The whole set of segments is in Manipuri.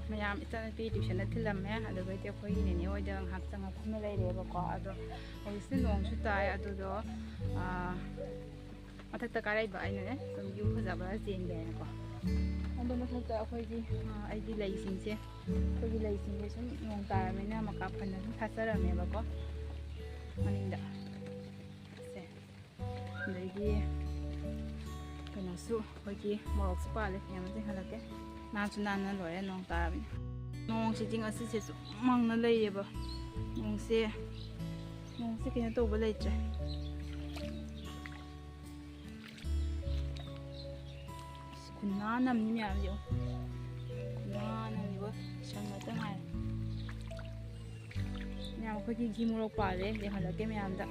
ꯃꯌꯥꯝ ꯏꯆꯥꯅꯨꯄꯤ ꯇ꯭ꯌꯨꯁꯟꯗ ꯊꯤꯜꯂꯝꯃꯦ ꯑꯗꯨꯒꯩꯗꯤ ꯑꯩꯈꯣꯏꯒꯤ ꯅꯦꯅꯦ ꯍꯣꯏꯗ ꯉꯥꯏꯍꯥꯛ ꯆꯪꯉꯛꯐꯝꯅ ꯂꯩꯔꯦꯕꯀꯣ ꯑꯗꯣ ꯍꯧꯖꯤꯛꯁꯦ ꯅꯣꯡꯁꯨ ꯇꯥꯏ ꯑꯗꯨꯗꯣ ꯃꯊꯛꯇ ꯀꯥꯔꯛꯏꯕ ꯑꯩꯅꯅꯦ ꯁꯨꯝ ꯌꯨꯝ ꯐꯖꯕ ꯆꯦꯟꯒꯦꯅꯀꯣ ꯑꯗꯣ ꯃꯊꯛꯇ ꯑꯩꯈꯣꯏꯒꯤ ꯑꯩꯒꯤ ꯂꯩꯁꯤꯡꯁꯦ ꯁꯨꯝ ꯅꯣꯡ ꯇꯥꯔꯕꯅꯤꯅ ꯃꯀꯥ ꯐꯟꯅ ꯁꯨꯝ ꯊꯥꯆꯔꯝꯃꯦꯕꯀꯣ ꯃꯅꯤꯡꯗ ꯁꯦ ꯑꯗꯒꯤ ꯀꯩꯅꯣꯁꯨ ꯑꯩꯈꯣꯏꯒꯤ ꯃꯣꯔꯣꯛꯁꯨ ꯄꯥꯜꯂꯦ ꯌꯥꯝ ꯆꯤꯡꯍꯜꯂꯛꯀꯦ ꯅꯥꯟꯁꯨ ꯅꯥꯟꯅ ꯂꯣꯏꯔꯦ ꯅꯣꯡ ꯇꯥꯔꯕꯅꯤ ꯅꯣꯡꯁꯤꯗꯤ ꯉꯁꯤꯁꯦ ꯁꯨꯝ ꯃꯪꯅ ꯂꯩꯌꯦꯕ ꯅꯣꯡꯁꯦ ꯀꯩꯅꯣ ꯇꯧꯕ ꯂꯩꯇ꯭ꯔꯦ ꯈꯨꯟꯅꯥꯟ ꯑꯃꯅꯤ ꯃꯌꯥꯝꯁꯦ ꯈꯨꯟꯅꯥꯟ ꯑꯃꯅꯤꯕ ꯁꯪ ꯉꯥꯛꯇ ꯉꯥꯏꯔꯦ ꯃꯌꯥꯝ ꯑꯩꯈꯣꯏꯒꯤ ꯘꯤ ꯃꯣꯔꯣꯛ ꯄꯥꯜꯂꯦ ꯌꯦꯡꯍꯜꯂꯛꯀꯦ ꯃꯌꯥꯝꯗ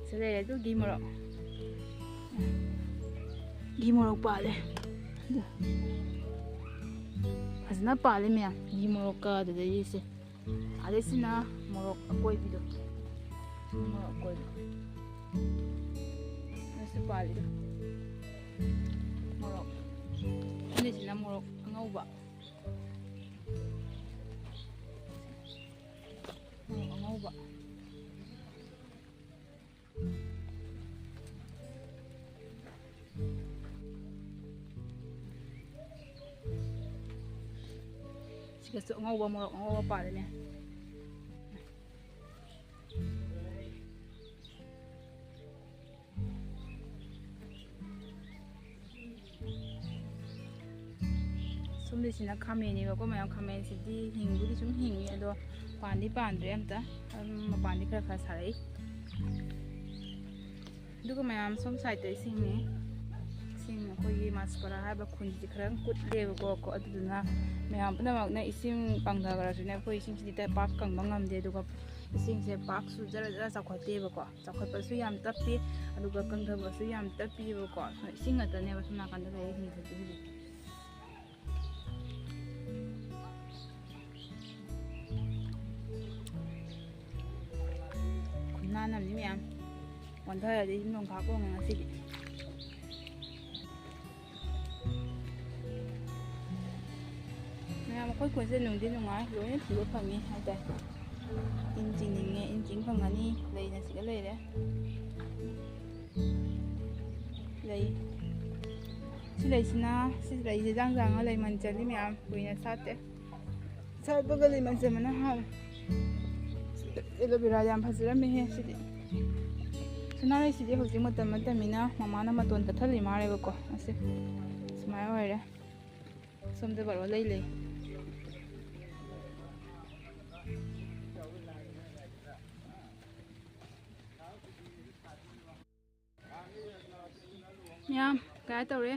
ꯁꯤ ꯂꯩꯔꯦ ꯑꯗꯨ ꯘꯤ ꯃꯣꯔꯣꯛ ꯄꯥꯜꯂꯦ ꯐꯖꯅ ꯄꯥꯜꯂꯦ ꯃꯌꯥꯝ ꯘꯤ ꯃꯣꯔꯣꯛꯀ ꯑꯗꯨꯗꯒꯤꯁꯦ ꯑꯗꯩꯁꯤꯅ ꯃꯣꯔꯣꯛ ꯑꯀꯣꯏꯕꯤꯗꯣ ꯃꯣꯔꯣꯛ ꯑꯀꯣꯏꯕ ꯑꯗꯨꯁꯨ ꯄꯥꯜꯂꯤꯗꯣ ꯃꯣꯔꯣꯛ ꯑꯅꯤꯁꯤꯅ ꯃꯣꯔꯣꯛ ꯑꯉꯧꯕ ꯁꯤꯒꯁꯨ ꯑꯉꯧꯕ ꯃꯣꯔꯣꯛ ꯑꯉꯧꯕ ꯄꯥꯜꯂꯤꯅꯦ ꯁꯣꯝꯗꯁꯤꯅ ꯈꯥꯃꯦꯟꯅꯦꯕꯀꯣ ꯃꯌꯥꯝ ꯈꯥꯃꯦꯟꯁꯤꯗꯤ ꯍꯤꯡꯕꯨꯗꯤ ꯁꯨꯝ ꯍꯤꯡꯉꯤ ꯑꯗꯣ ꯄꯥꯟꯗꯤ ꯄꯥꯟꯗ꯭ꯔꯦ ꯑꯝꯇ ꯃꯄꯥꯟꯗꯤ ꯈꯔ ꯁꯥꯔꯛꯏ ꯑꯗꯨꯒ ꯃꯌꯥꯝ ꯁꯣꯝ ꯁꯥꯏꯗꯇ ꯏꯁꯤꯡ ꯑꯩꯈꯣꯏꯒꯤ ꯃꯥꯁꯄꯔꯥ ꯍꯥꯏꯕ ꯈꯨꯟꯁꯤꯗꯤ ꯈꯔ ꯀꯨꯠꯂꯦꯕꯀꯣ ꯑꯗꯨꯗꯨꯅ ꯃꯌꯥꯝ ꯄꯨꯝꯅꯃꯛꯅ ꯏꯁꯤꯡ ꯀꯪꯊꯈ꯭ꯔꯁꯨꯅꯦ ꯑꯩꯈꯣꯏ ꯏꯁꯤꯡꯁꯤꯗꯤ ꯄꯥꯛ ꯀꯪꯕ ꯉꯝꯗꯦ ꯑꯗꯨꯒ ꯏꯁꯤꯡꯁꯦ ꯄꯥꯛꯁꯨ ꯖꯔ ꯖꯔ ꯆꯥꯎꯈꯠꯇꯦꯕꯀꯣ ꯆꯥꯎꯈꯠꯄꯁꯨ ꯌꯥꯝ ꯇꯞꯄꯤ ꯑꯗꯨꯒ ꯀꯪꯊꯕꯁꯨ ꯌꯥꯝ ꯇꯞꯄꯤꯕꯀꯣ ꯏꯁꯤꯡ ꯉꯥꯛꯇꯅꯦꯕ ꯁꯣꯝ ꯅꯥꯀꯟꯗ ꯂꯩꯔꯤꯁꯤꯡꯁꯦ ꯍꯧꯖꯤꯛ ꯈꯨꯟꯅꯥꯟ ꯑꯃꯅꯤ ꯃꯌꯥꯝ ꯑꯣꯟꯊꯔꯗꯤ ꯅꯣꯡꯈꯥ ꯀꯣꯡꯉꯦ ꯉꯁꯤꯗꯤ ꯃꯌꯥꯝ ꯑꯩꯈꯣꯏ ꯈꯨꯟꯁꯦ ꯅꯨꯡꯗꯤ ꯅꯨꯡꯉꯥꯏ ꯂꯣꯏꯅ ꯊꯤꯕ ꯐꯪꯉꯤ ꯍꯥꯏꯇꯥꯔꯦ ꯏꯟ ꯆꯤꯡꯅꯤꯡꯉꯦ ꯏꯟ ꯆꯤꯡ ꯐꯪꯒꯅꯤ ꯂꯩꯅ ꯁꯤꯒ ꯂꯩꯔꯦ ꯂꯩ ꯁꯤ ꯂꯩꯁꯦ ꯖꯥꯡ ꯂꯩꯃꯟ ꯆꯜꯂꯤ ꯃꯌꯥꯝ ꯀꯨꯏꯅ ꯁꯥꯠꯇꯦ ꯁꯥꯠꯄꯒ ꯂꯩꯃꯟ ꯆꯟꯕꯅ ꯍꯥꯜꯂꯦ ꯑꯦꯂꯣꯕꯦꯔꯥ ꯌꯥꯝ ꯐꯖꯔꯝꯃꯦꯍꯦ ꯁꯤꯗꯤ ꯁꯅꯥꯔꯩꯁꯤꯗꯤ ꯍꯧꯖꯤꯛ ꯃꯇꯝ ꯅꯠꯇꯕꯅꯤꯅ ꯃꯃꯥꯅ ꯃꯇꯣꯟ ꯇꯠꯊꯜꯂꯤ ꯃꯥꯜꯂꯦꯕꯀꯣ ꯑꯁꯤ ꯁꯨꯃꯥꯏꯅ ꯑꯣꯏꯔꯦ ꯁꯣꯝꯗ ꯕꯥꯔꯣ ꯂꯩ ꯃꯌꯥꯝ ꯀꯩ ꯇꯧꯔꯦ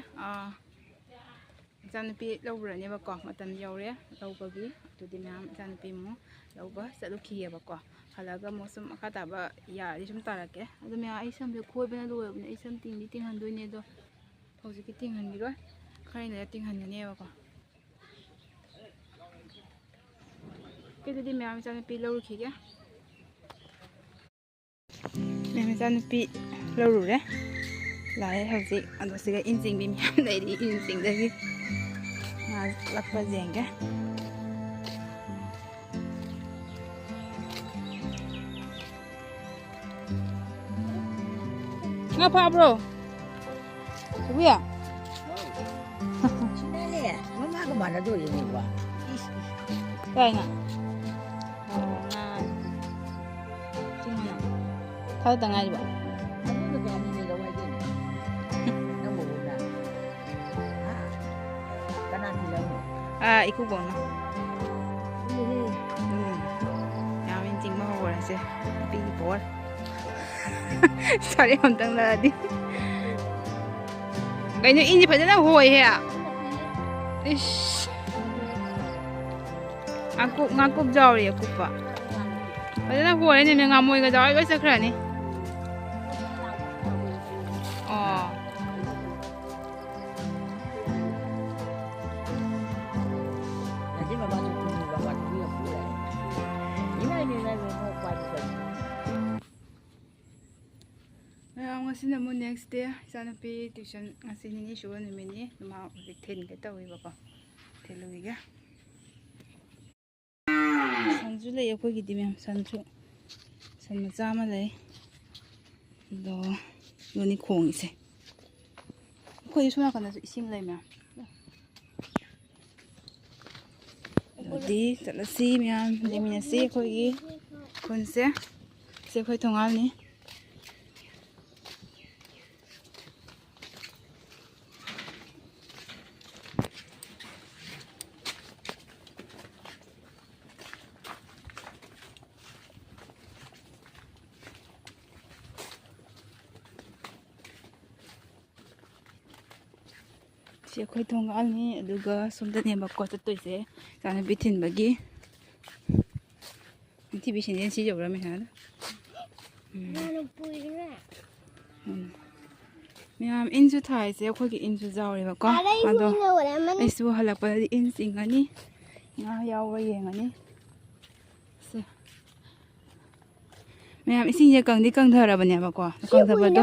ꯏꯆꯥꯅꯨꯄꯤ ꯂꯧꯔꯅꯦꯕꯀꯣ ꯃꯇꯝ ꯌꯧꯔꯦ ꯂꯧꯕꯒꯤ ꯑꯗꯨꯗꯤ ꯃꯌꯥꯝ ꯏꯆꯥꯅꯨꯄꯤ ꯑꯃꯨꯛ ꯂꯧꯕ ꯆꯠꯂꯨꯈꯤꯑꯕꯀꯣ ꯍꯜꯂꯛꯑꯒ ꯑꯃꯨꯛ ꯁꯨꯝ ꯃꯈꯥ ꯇꯥꯕ ꯌꯥꯔꯗꯤ ꯁꯨꯝ ꯇꯥꯔꯛꯀꯦ ꯑꯗꯨ ꯃꯌꯥꯝ ꯑꯩ ꯁꯝꯁꯦ ꯈꯣꯏꯕꯅ ꯂꯣꯏꯔꯕꯅꯦ ꯑꯩ ꯁꯝ ꯇꯤꯡꯗꯤ ꯇꯤꯡꯍꯟꯗꯣꯏꯅꯦ ꯑꯗꯣ ꯍꯧꯖꯤꯛꯀꯤ ꯇꯤꯡꯍꯟꯈꯤꯔꯣꯏ ꯈꯔ ꯂꯩꯔ ꯇꯤꯡꯍꯟꯒꯅꯦꯕꯀꯣ ꯑꯗꯨꯗꯤ ꯃꯌꯥꯝ ꯏꯆꯥꯅꯨꯄꯤ ꯂꯧꯔꯨꯈꯤꯒꯦ ꯃꯌꯥꯝ ꯏꯆꯥꯅꯨꯄꯤ ꯂꯧꯔꯨꯔꯦ ꯂꯥꯛꯑꯦ ꯍꯧꯖꯤꯛ ꯑꯗꯣ ꯁꯤꯒ ꯏꯟ ꯆꯤꯡꯕꯤ ꯃꯌꯥꯝ ꯂꯩꯔꯤ ꯏꯟ ꯆꯤꯡꯗꯒꯤ ꯉꯥ ꯂꯛꯄ ꯌꯦꯡꯒꯦ ꯉꯥ ꯐꯥꯕ꯭ꯔꯣ ꯁꯤꯕꯨꯌꯥ 신나네. 엄마가 말아도 이거. ꯀꯥꯏ ꯉꯥ ꯉꯥ ꯆꯤꯡꯉꯅ ꯊꯥꯗ ꯉꯥꯏꯔꯤꯕ 아무도 그냥 이거 와야지. 너무 오나. 아. 까나 빌라고. 이쿠보나 ꯌꯥꯝ ꯏꯟ ꯆꯤꯡꯕ ꯍꯧꯔꯁꯦ ꯅꯨꯄꯤꯒꯤ ꯕꯣꯔ ꯁꯥꯔꯦ ꯑꯝꯇꯪ ꯂꯛꯑꯗꯤ ꯀꯩꯅꯣ ꯏꯟꯁꯦ ꯐꯖꯅ ꯍꯣꯏꯍꯦ 이씨 ngakuk jauri akupa padana hore ne ngamoi ga jauri ga sakrani Jadi memang itu bawa dia pula. Ini mau pakai. ngasi na mo next day ichanapi tuition ngasi ni suba numini ma hojik thin ke tawibako thiluiga ꯁꯟꯁꯨ ꯂꯩ ꯑꯩꯈꯣꯏꯒꯤꯗꯤ ꯃꯌꯥꯝ ꯁꯟꯁꯨ ꯁꯟ ꯃꯆꯥ ꯑꯃ ꯂꯩ ꯑꯗꯣ ꯌꯣꯟꯅꯤ ꯈꯣꯡꯉꯤꯁꯦ ꯑꯩꯈꯣꯏꯗꯤ ꯁꯣꯝ ꯅꯥꯀꯟꯗꯁꯨ ꯏꯁꯤꯡ ꯂꯩ ꯃꯌꯥꯝ ꯑꯗꯨꯗꯤ ꯆꯠꯂꯁꯤ ꯃꯌꯥꯝ ꯂꯩꯃꯤꯟꯅꯁꯤ ꯑꯩꯈꯣꯏꯒꯤ ꯈꯨꯟꯁꯦ ꯁꯤ ꯑꯩꯈꯣꯏ ꯊꯣꯡꯒꯥꯜꯅꯤ ꯁꯤ ꯑꯩꯈꯣꯏ ꯊꯣꯡꯒꯥꯜꯅꯤ ꯑꯗꯨꯒ ꯁꯣꯝꯗꯅꯦꯕꯀꯣ ꯆꯠꯇꯣꯏꯁꯦ ꯏꯆꯥꯅꯨꯄꯤ ꯊꯤꯟꯕꯒꯤ ꯅꯤꯡꯊꯤꯕꯤ ꯁꯤꯟꯖꯦꯟ ꯁꯤ ꯌꯧꯔꯝꯃꯦ ꯍꯥꯏꯅ ꯃꯌꯥꯝ ꯏꯟꯁꯨ ꯊꯥꯏꯁꯦ ꯑꯩꯈꯣꯏꯒꯤ ꯏꯟꯁꯨ ꯌꯥꯎꯔꯦꯕꯀꯣ ꯑꯗꯣ ꯑꯩꯁꯨ ꯍꯜꯂꯛꯄꯗꯗꯤ ꯏꯟ ꯆꯤꯡꯒꯅꯤ ꯉꯥ ꯌꯥꯎꯕ ꯌꯦꯡꯉꯅꯤ ꯃꯌꯥꯝ ꯏꯁꯤꯡꯁꯦ ꯀꯪꯗꯤ ꯀꯪꯊꯔꯕꯅꯦꯕꯀꯣ ꯀꯪꯊꯕꯗꯣ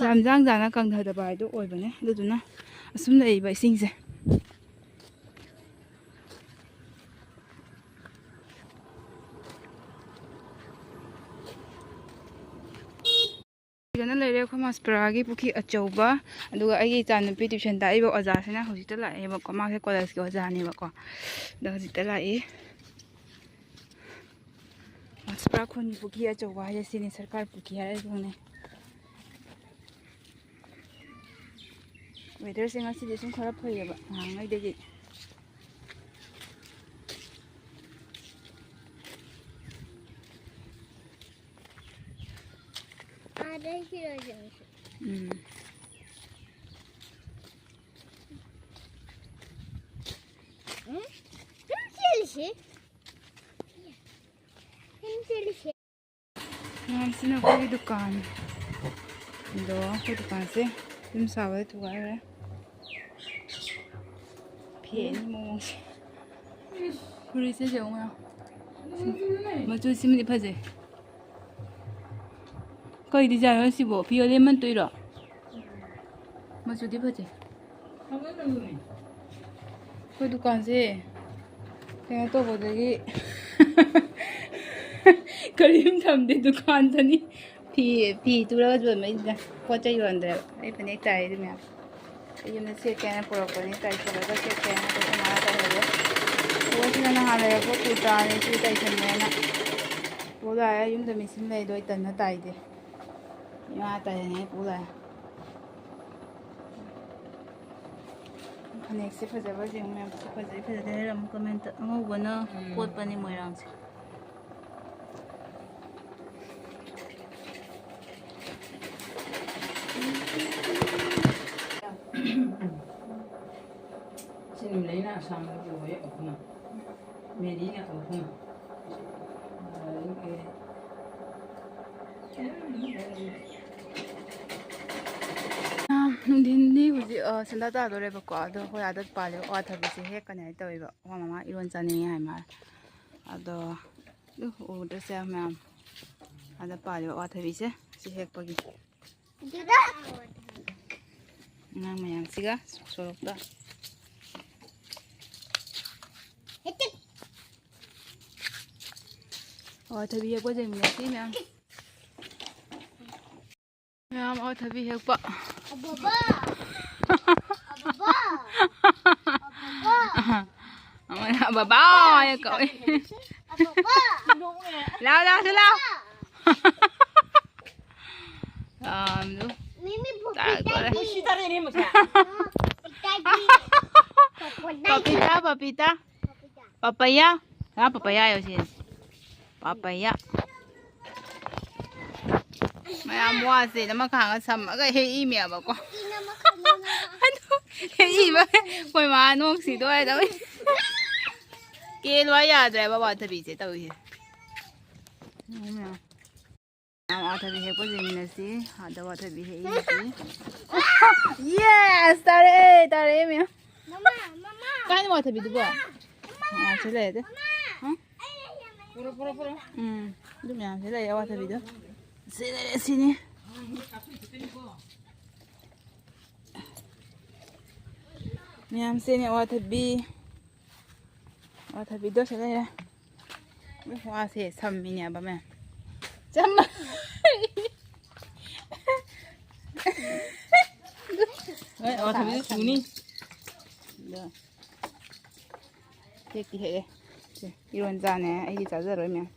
ꯌꯥꯝ ꯖꯥꯡ ꯖꯥꯡꯅ ꯀꯪꯊꯗꯕ ꯍꯥꯏꯗꯣ ꯑꯣꯏꯕꯅꯦ ꯑꯗꯨꯗꯨꯅ ꯑꯁꯨꯝ ꯂꯩꯔꯤꯕ ꯏꯁꯤꯡꯁꯦ ꯐꯖꯅ ꯂꯩꯔꯦ ꯑꯩꯈꯣꯏ ꯃꯥꯁꯄꯔꯥꯒꯤ ꯄꯨꯈ꯭ꯔꯤ ꯑꯆꯧꯕ ꯑꯗꯨꯒ ꯑꯩꯒꯤ ꯏꯆꯥꯅꯨꯄꯤ ꯇ꯭ꯌꯨꯁꯟ ꯇꯥꯛꯏꯕ ꯑꯣꯖꯥꯁꯤꯅ ꯍꯧꯖꯤꯛꯇ ꯂꯥꯛꯑꯦꯕꯀꯣ ꯃꯥꯁꯦ ꯀꯣꯂꯦꯖꯀꯤ ꯑꯣꯖꯥꯅꯦꯕꯀꯣ ꯑꯗꯣ ꯍꯧꯖꯤꯛꯇ ꯂꯥꯛꯏ ꯃꯥꯁꯄꯔꯥ ꯈꯨꯟꯒꯤ ꯄꯨꯈ꯭ꯔꯤ ꯑꯆꯧꯕ ꯍꯥꯏꯁꯦ ꯁꯤꯅꯤ ꯁꯔꯀꯥꯔ ꯄꯨꯈ꯭ꯔꯤ ꯍꯥꯏꯔꯁꯨ ꯈꯪꯅꯩ ꯋꯦꯗꯔꯁꯦ ꯉꯁꯤꯗꯤ ꯁꯨꯝ ꯈꯔ ꯐꯩꯌꯦꯕ ꯅꯍꯥꯟꯉꯩꯗꯒꯤ ꯁꯤꯅ ꯑꯩꯈꯣꯏꯒꯤ ꯗꯨꯀꯥꯟ ꯑꯗꯣ ꯑꯩꯈꯣꯏ ꯗꯨꯀꯥꯟꯁꯦ ꯌꯨꯝ ꯁꯥꯕꯗ ꯊꯨꯒꯥꯏꯈ꯭ꯔꯦ ꯐꯦꯟꯒꯤ ꯃꯑꯣꯡꯁꯦ ꯐꯨꯔꯤꯠꯁꯦ ꯌꯦꯡꯉꯣ ꯃꯆꯨꯁꯤꯃꯗꯤ ꯐꯖꯩ ꯀꯩ ꯗꯤꯖꯥꯏꯟꯅꯣ ꯁꯤꯕꯣ ꯐꯤ ꯂꯦꯃꯟ ꯇꯣꯏꯔꯣ ꯃꯆꯨꯗꯤ ꯐꯖꯩ ꯑꯩꯈꯣꯏ ꯗꯨꯀꯥꯟꯁꯦ ꯀꯩꯅꯣ ꯇꯧꯕꯗꯒꯤ ꯀꯔꯤꯝ ꯊꯝꯗꯦ ꯗꯨꯀꯥꯟꯗꯅꯤ ꯐꯤ ꯇꯨꯔꯒ ꯌꯣꯟꯕꯩꯁꯤꯗ ꯄꯣꯠ ꯆꯩ ꯌꯣꯟꯗ꯭ꯔꯦꯕ ꯑꯩ ꯐꯅꯦꯛ ꯇꯥꯏꯗꯤ ꯃꯌꯥꯝ ꯑꯩ ꯌꯨꯝꯗ ꯁꯦꯠꯀꯦꯅ ꯄꯨꯔꯛꯄꯅꯤ ꯇꯥꯏꯁꯜꯂꯒ ꯁꯦꯠꯀꯦꯅ ꯀꯃꯥꯏꯅ ꯇꯧꯍꯜꯂꯦ ꯄꯣꯠꯁꯤꯅ ꯅꯍꯥꯟ ꯂꯩꯔꯛꯄ ꯀꯨꯔꯇꯥꯅꯤ ꯁꯤ ꯇꯥꯏꯁꯟꯒꯦꯅ ꯄꯨ ꯂꯥꯛꯑꯦ ꯌꯨꯝꯗ ꯃꯦꯆꯤꯟ ꯂꯩꯗꯣ ꯑꯩ ꯇꯟꯅ ꯇꯥꯏꯗꯦ ꯏꯃꯥ ꯇꯥꯏꯅꯤꯡꯉꯦ ꯄꯨ ꯂꯥꯛꯑꯦ ꯐꯅꯦꯛꯁꯦ ꯐꯖꯕ ꯌꯦꯡꯉꯨ ꯃꯌꯥꯝ ꯐꯖꯩ ꯐꯖꯗꯦ ꯍꯥꯏꯔꯝꯃꯨ comment ꯑꯉꯧꯕꯅ ꯀꯣꯠꯄꯅꯤ ꯃꯣꯏꯔꯥꯡꯁꯦ Xin lấy là sang cái kiểu ấy ở không nào? Mẹ đi là ở không nào? ꯅꯨꯡꯊꯤꯟꯗꯤ ꯍꯧꯖꯤꯛ ꯁꯟꯗꯥ ꯇꯥꯗꯣꯔꯦꯕꯀꯣ ꯑꯗꯣ ꯑꯩꯈꯣꯏ ꯑꯥꯗ ꯄꯥꯜꯂꯤꯕ ꯑꯋꯥꯊꯕꯤꯁꯦ ꯍꯦꯛꯀꯅꯤ ꯍꯥꯏꯅ ꯇꯧꯋꯦꯕ ꯑꯩꯈꯣꯏ ꯃꯃꯥ ꯏꯔꯣꯟ ꯆꯥꯅꯤꯡꯉꯦ ꯍꯥꯏ ꯃꯥꯜꯂꯦ ꯑꯗꯣ ꯎꯗ꯭ꯔꯁꯦ ꯃꯌꯥꯝ ꯑꯥꯗ ꯄꯥꯜꯂꯤꯕ ꯑꯋꯥꯊꯕꯤꯁꯦ ꯁꯤ ꯍꯦꯛꯄꯒꯤ ꯑꯉꯥꯡ ꯃꯌꯥꯝꯁꯤꯒ ꯁꯣꯔꯣꯛꯇ ꯑꯋꯥꯊꯕꯤ ꯍꯦꯛꯄ ꯆꯠꯃꯤꯟꯅꯁꯤ ꯃꯌꯥꯝ ꯑꯋꯥꯊꯕꯤ ꯍꯦꯛꯄ ꯕꯕꯥ ꯀꯧꯏ ꯂꯥꯎ ꯂꯥꯎꯁꯤ ꯂꯥꯎ papita papita papaya papaya yo sih papaya mayam wase nama kanga samaga hei me abako hei ba koi ma nong si do ai da ke lo ya dre ba ba thabi se tau hi thabi he ko jing na si ada wa thabi he si yes tare me mama kan wa thabi du ba chale de pura du me chale ya wa thabi do sini miyam sini wa thabi do chale 와세 섬이냐 봐면 잠만 어차피 주니 됐기 해 이런 자네 애기 자자 그러면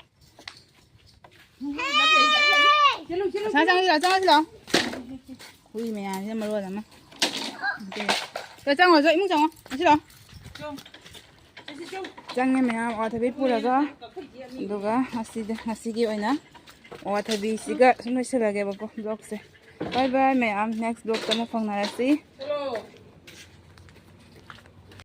장장이라 구이면 이제 먹어 잠만 저 장어 저 이모 장어 싫어 장에면 와타비 뿌려서 누가 하시기 오이나 와타비 씨가 손을 실하게 먹고 블록세 바이바이 매암 넥스트 블록 또 못 방나라시